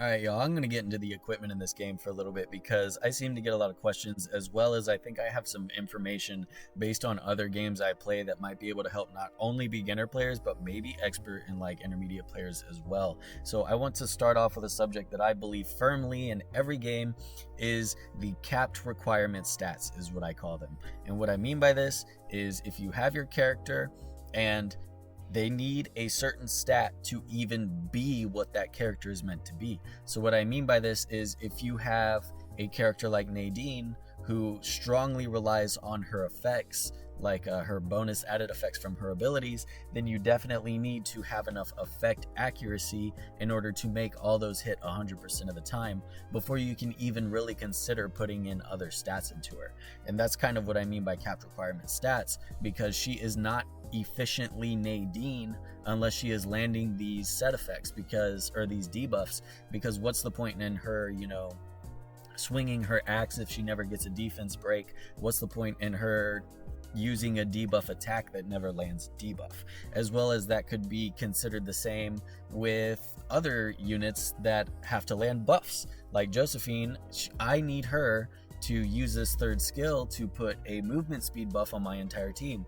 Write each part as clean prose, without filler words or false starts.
Alright, y'all, I'm going to get into the equipment in this game for a little bit because I seem to get a lot of questions, as well as I think I have some information based on other games I play that might be able to help not only beginner players, but maybe expert and intermediate players as well. So I want to start off with a subject that I believe firmly in every game is the capped requirement stats, is what I call them. And what I mean by this is if you have your character and they need a certain stat to even be what that character is meant to be. So what I mean by this is if you have a character like Nadine who strongly relies on her effects, like her bonus added effects from her abilities, then you definitely need to have enough effect accuracy in order to make all those hit 100% of the time before you can even really consider putting in other stats into her. And that's kind of what I mean by capped requirement stats, because she is not efficiently Nadine unless she is landing these set effects or these debuffs, because what's the point in her, swinging her axe if she never gets a defense break? What's the point in her using a debuff attack that never lands debuff? As well as that could be considered the same with other units that have to land buffs. Like Josephine, I need her to use this third skill to put a movement speed buff on my entire team.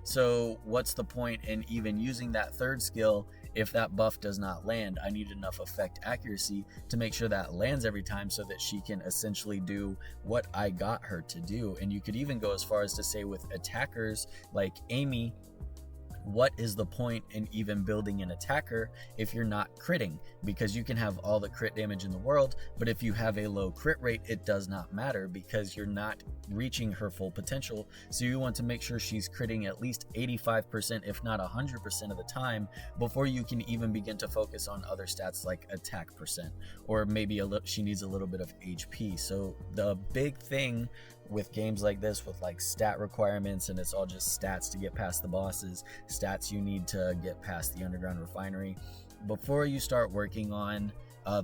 So what's the point in even using that third skill if that buff does not land? I need enough effect accuracy to make sure that lands every time so that she can essentially do what I got her to do. And you could even go as far as to say with attackers like Amy, what is the point in even building an attacker if you're not critting? Because you can have all the crit damage in the world, but if you have a low crit rate, it does not matter because you're not reaching her full potential. So you want to make sure she's critting at least 85%, if not 100% of the time, before you can even begin to focus on other stats like attack percent, or maybe she needs a little bit of HP. So the big thing with games like this, with stat requirements, and it's all just stats to get past the bosses, stats you need to get past the underground refinery, before you start working on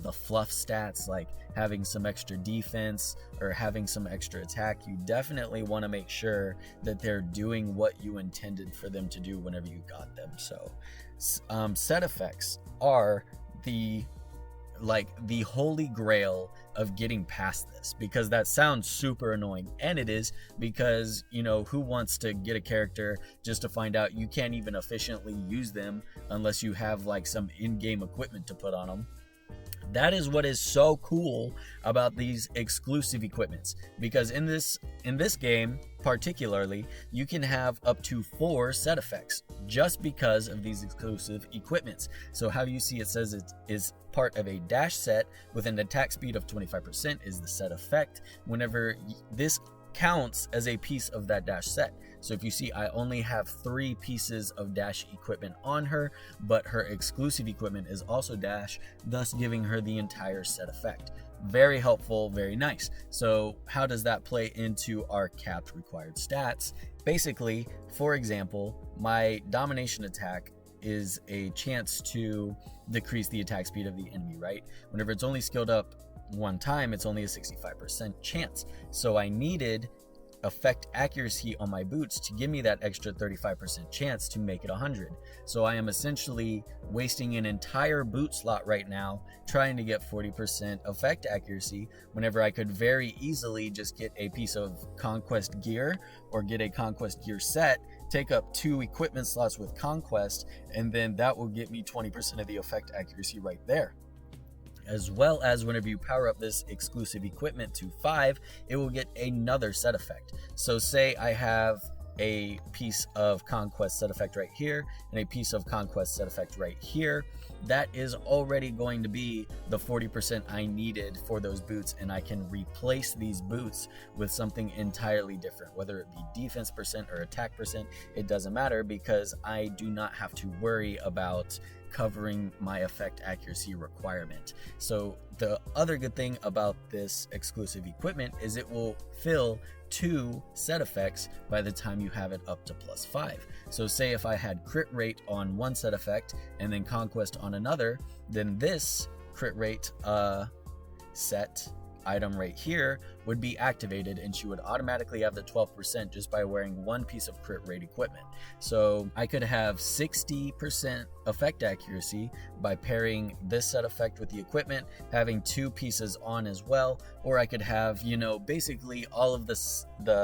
the fluff stats like having some extra defense or having some extra attack, you definitely want to make sure that they're doing what you intended for them to do whenever you got them. So set effects are the holy grail of getting past this, because that sounds super annoying, and it is, because who wants to get a character just to find out you can't even efficiently use them unless you have some in-game equipment to put on them. That is what is so cool about these exclusive equipments, because in this game particularly, you can have up to 4 set effects just because of these exclusive equipments. So how you see it says it is part of a dash set with an attack speed of 25% is the set effect. Whenever this counts as a piece of that dash set. So if you see, I only have 3 pieces of dash equipment on her, but her exclusive equipment is also dash, thus giving her the entire set effect. Very helpful, very nice. So how does that play into our capped required stats? Basically, for example, my domination attack is a chance to decrease the attack speed of the enemy, right? Whenever it's only skilled up one time, it's only a 65% chance. So I needed effect accuracy on my boots to give me that extra 35% chance to make it 100. So I am essentially wasting an entire boot slot right now trying to get 40% effect accuracy, whenever I could very easily just get a piece of conquest gear or get a conquest gear set, take up 2 equipment slots with conquest, and then that will get me 20% of the effect accuracy right there. As well as whenever you power up this exclusive equipment to 5, it will get another set effect. So say I have a piece of conquest set effect right here and a piece of conquest set effect right here. That is already going to be the 40% I needed for those boots, and I can replace these boots with something entirely different, whether it be defense percent or attack percent. It doesn't matter, because I do not have to worry about covering my effect accuracy requirement. So the other good thing about this exclusive equipment is it will fill 2 set effects by the time you have it up to +5. So say if I had crit rate on one set effect and then conquest on another, then this crit rate set item right here would be activated, and she would automatically have the 12% just by wearing one piece of crit rate equipment. So I could have 60% effect accuracy by pairing this set effect with the equipment, having 2 pieces on as well, or I could have, you know, basically all of the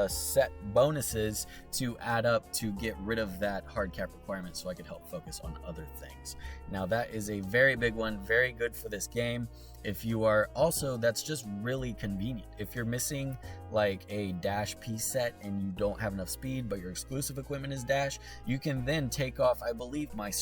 set bonuses to add up to get rid of that hard cap requirement, so I could help focus on other things. Now that is a very big one, very good for this game. If you are also, that's just really convenient. If you're missing like a dash piece set and you don't have enough speed, but your exclusive equipment is dash, you can then take off, I believe my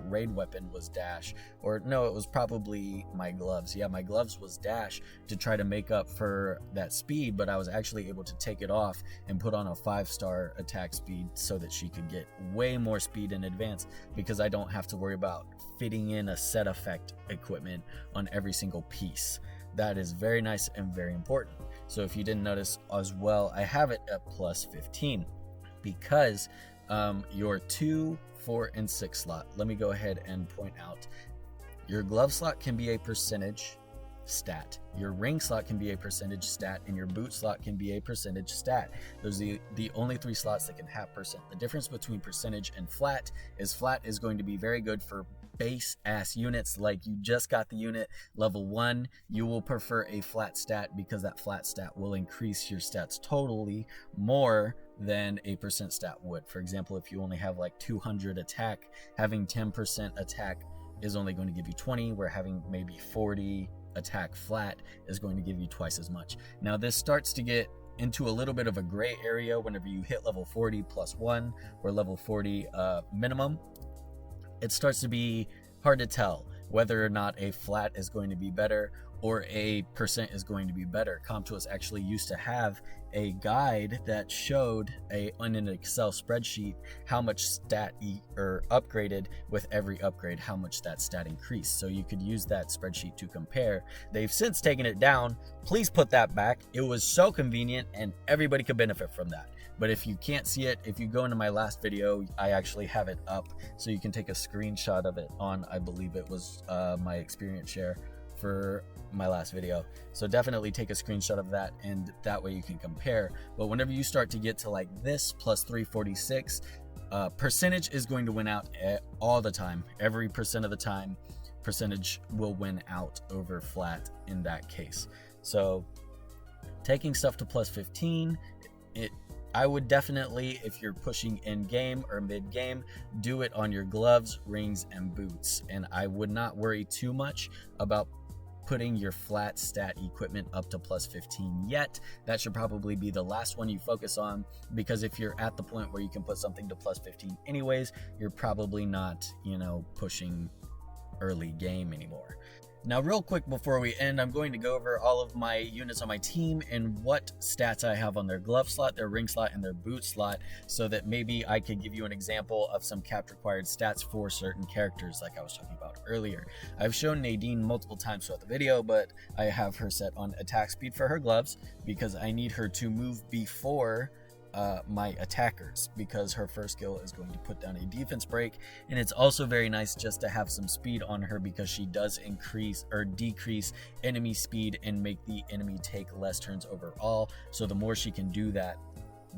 raid weapon was dash, or no, it was probably my gloves. Yeah, my gloves was dash to try to make up for that speed, but I was actually able to take it off and put on a 5-star attack speed so that she could get way more speed in advance, because I don't have to worry about fitting in a set effect equipment on every single piece. That is very nice and very important. So if you didn't notice as well, I have it at plus 15 because your 2, 4, and 6 slot, let me go ahead and point out, your glove slot can be a percentage stat, your ring slot can be a percentage stat, and your boot slot can be a percentage stat. Those are the only 3 slots that can have percent. The difference between percentage and flat is going to be very good for base ass units, like you just got the unit level 1, you will prefer a flat stat because that flat stat will increase your stats totally more than a percent stat would. For example, if you only have like 200 attack, having 10% attack is only going to give you 20, where having maybe 40 attack flat is going to give you twice as much. Now this starts to get into a little bit of a gray area whenever you hit level 40 plus 1 or level 40 minimum. It starts to be hard to tell whether or not a flat is going to be better or a percent is going to be better. Comptos actually used to have a guide that showed on an Excel spreadsheet how much stat upgraded with every upgrade, how much that stat increased. So you could use that spreadsheet to compare. They've since taken it down. Please put that back. It was so convenient and everybody could benefit from that. But if you can't see it, if you go into my last video, I actually have it up so you can take a screenshot of it on, I believe it was my experience share for my last video. So definitely take a screenshot of that, and that way you can compare. But whenever you start to get to like this plus 346, percentage is going to win out all the time. Every percent of the time, percentage will win out over flat in that case. So taking stuff to plus 15, I would definitely, if you're pushing in game or mid game, do it on your gloves, rings, and boots. And I would not worry too much about putting your flat stat equipment up to plus 15 yet. That should probably be the last one you focus on, because if you're at the point where you can put something to plus 15 anyways, you're probably not, you know, pushing early game anymore. Now, real quick before we end, I'm going to go over all of my units on my team and what stats I have on their glove slot, their ring slot, and their boot slot, so that maybe I could give you an example of some cap required stats for certain characters like I was talking about earlier. I've shown Nadine multiple times throughout the video, but I have her set on attack speed for her gloves because I need her to move before my attackers, because her first skill is going to put down a defense break. And it's also very nice just to have some speed on her, because she does increase or decrease enemy speed and make the enemy take less turns overall. So the more she can do that,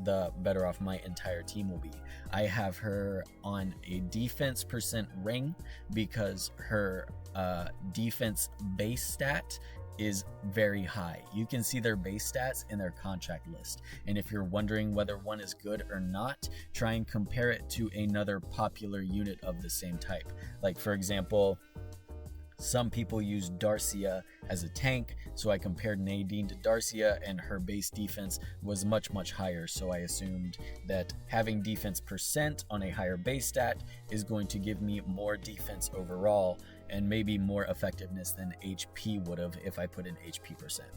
the better off my entire team will be. I have her on a defense percent ring because her defense base stat is very high. You can see their base stats in their contract list, and if you're wondering whether one is good or not, try and compare it to another popular unit of the same type. Like for example, some people use Darcia as a tank, so I compared Nadine to Darcia, and her base defense was much higher, so I assumed that having defense percent on a higher base stat is going to give me more defense overall and maybe more effectiveness than HP would have if I put in HP percent.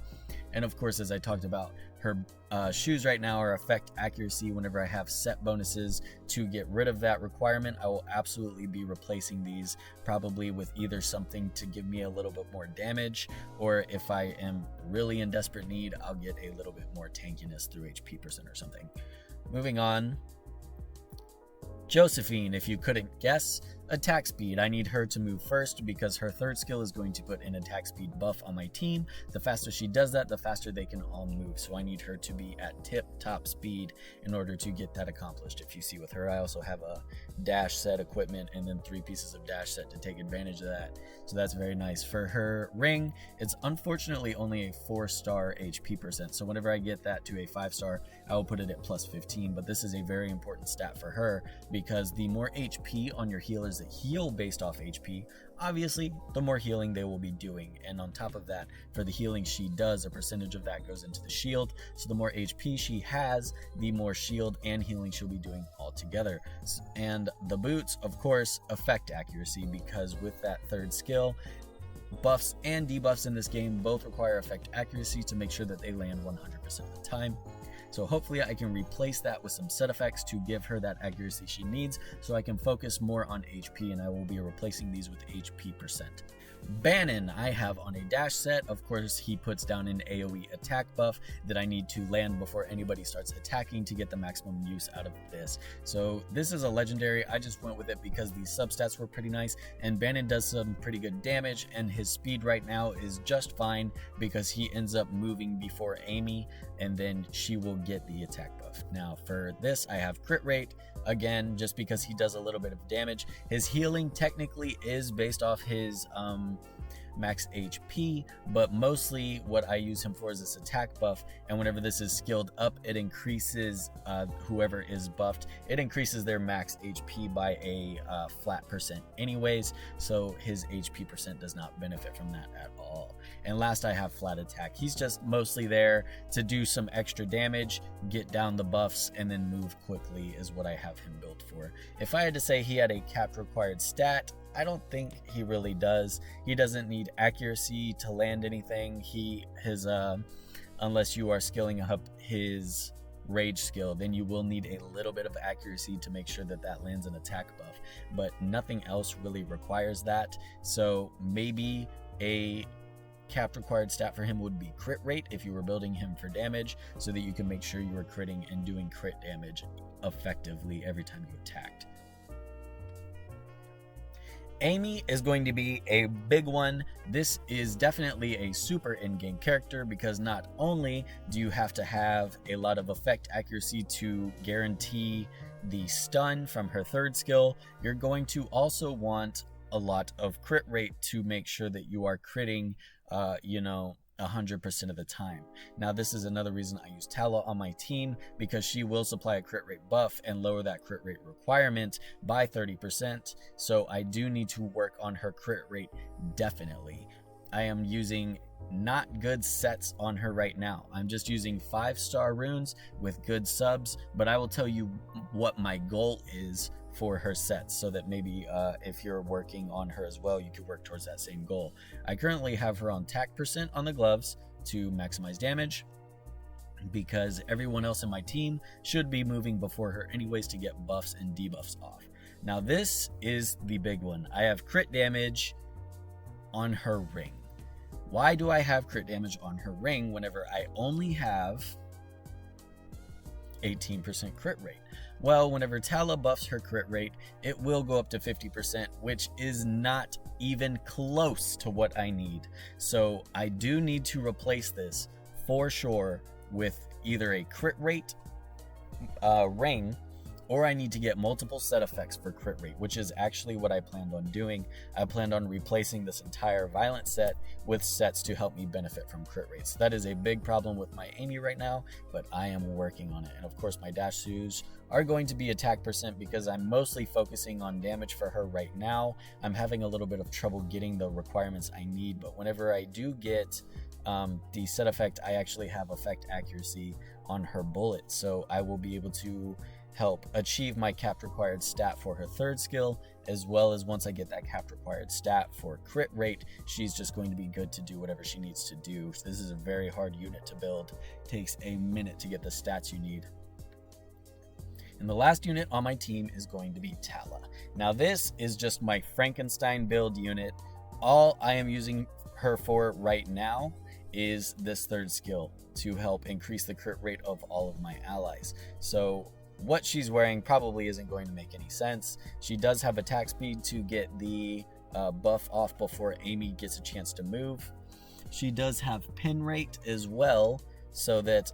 And of course, as I talked about, her shoes right now are effect accuracy. Whenever I have set bonuses to get rid of that requirement, I will absolutely be replacing these, probably with either something to give me a little bit more damage, or if I am really in desperate need, I'll get a little bit more tankiness through HP percent or something. Moving on, Josephine, if you couldn't guess, Attack speed, I need her to move first because her third skill is going to put an attack speed buff on my team. The faster she does that, the faster they can all move. So I need her to be at tip top speed in order to get that accomplished. If you see with her, I also have a dash set equipment and then 3 pieces of dash set to take advantage of that. So that's very nice. For her ring, it's unfortunately only a 4-star HP percent. So whenever I get that to a 5-star, I will put it at plus 15. But this is a very important stat for her because the more HP on your healers that heal based off HP, obviously the more healing they will be doing. And on top of that, for the healing she does, a percentage of that goes into the shield. So the more HP she has, the more shield and healing she'll be doing all together. And the boots, of course, affect accuracy because with that third skill, buffs and debuffs in this game both require effect accuracy to make sure that they land 100% of the time. So hopefully I can replace that with some set effects to give her that accuracy she needs so I can focus more on HP, and I will be replacing these with HP percent. Bannon I have on a dash set. Of course, he puts down an AoE attack buff that I need to land before anybody starts attacking to get the maximum use out of this. So this is a legendary. I just went with it because the substats were pretty nice, and Bannon does some pretty good damage, and his speed right now is just fine because he ends up moving before Amy, and then she will get the attack buff. Now for this, I have crit rate. Again, just because he does a little bit of damage. His healing technically is based off his max HP, but mostly what I use him for is this attack buff, and whenever this is skilled up, it increases whoever is buffed, it increases their max HP by a flat percent anyways, so his HP percent does not benefit from that at all. And last, I have flat attack. He's just mostly there to do some extra damage, get down the buffs, and then move quickly is what I have him built for. If I had to say he had a capped required stat, I don't think he really does. He doesn't need accuracy to land anything. Unless you are skilling up his rage skill, then you will need a little bit of accuracy to make sure that that lands an attack buff, but nothing else really requires that. So maybe a capped required stat for him would be crit rate if you were building him for damage, so that you can make sure you are critting and doing crit damage effectively every time you attacked. Amy is going to be a big one. This is definitely a super in-game character because not only do you have to have a lot of effect accuracy to guarantee the stun from her third skill, you're going to also want a lot of crit rate to make sure that you are critting 100% of the time. Now this is another reason I use Tala on my team, because she will supply a crit rate buff and lower that crit rate requirement by 30%, so I do need to work on her crit rate definitely. I am using not good sets on her right now. I'm just using 5-star runes with good subs, but I will tell you what my goal is for her sets, so that maybe if you're working on her as well, you could work towards that same goal. I currently have her on tack percent on the gloves to maximize damage, because everyone else in my team should be moving before her anyways to get buffs and debuffs off. Now this is the big one. I have crit damage on her ring. Why do I have crit damage on her ring whenever I only have 18% crit rate? Well, whenever Tala buffs her crit rate, it will go up to 50%, which is not even close to what I need. So I do need to replace this for sure with either a crit rate ring, or I need to get multiple set effects for crit rate, which is actually what I planned on doing. I planned on replacing this entire violent set with sets to help me benefit from crit rates. That is a big problem with my Amy right now, but I am working on it. And of course my dash shoes are going to be attack percent because I'm mostly focusing on damage for her right now. I'm having a little bit of trouble getting the requirements I need, but whenever I do get the set effect, I actually have effect accuracy on her bullet, so I will be able to help achieve my capped required stat for her third skill, as well as once I get that capped required stat for crit rate, she's just going to be good to do whatever she needs to do. This is a very hard unit to build. It takes a minute to get the stats you need. And the last unit on my team is going to be Tala. Now this is just my Frankenstein build unit. All I am using her for right now is this third skill to help increase the crit rate of all of my allies. So what she's wearing probably isn't going to make any sense. She does have attack speed to get the buff off before Amy gets a chance to move. She does have pin rate as well, so that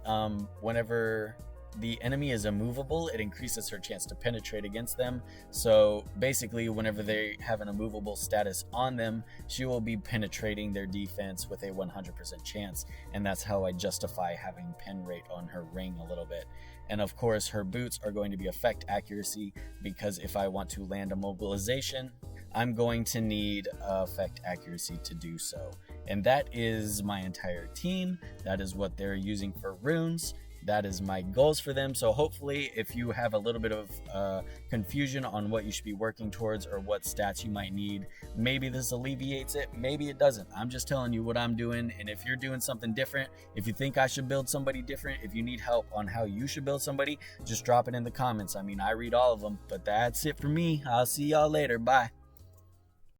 whenever the enemy is immovable, it increases her chance to penetrate against them. So basically, whenever they have an immovable status on them, she will be penetrating their defense with a 100% chance, and that's how I justify having pin rate on her ring a little bit. And of course, her boots are going to be effect accuracy, because if I want to land a mobilization, I'm going to need effect accuracy to do so. And that is my entire team. That is what they're using for runes. That is my goals for them. So hopefully, if you have a little bit of confusion on what you should be working towards or what stats you might need, maybe this alleviates it, maybe it doesn't. I'm just telling you what I'm doing, and if you're doing something different, if you think I should build somebody different, if you need help on how you should build somebody, just drop it in the comments. I mean, I read all of them, but that's it for me. I'll see y'all later. Bye.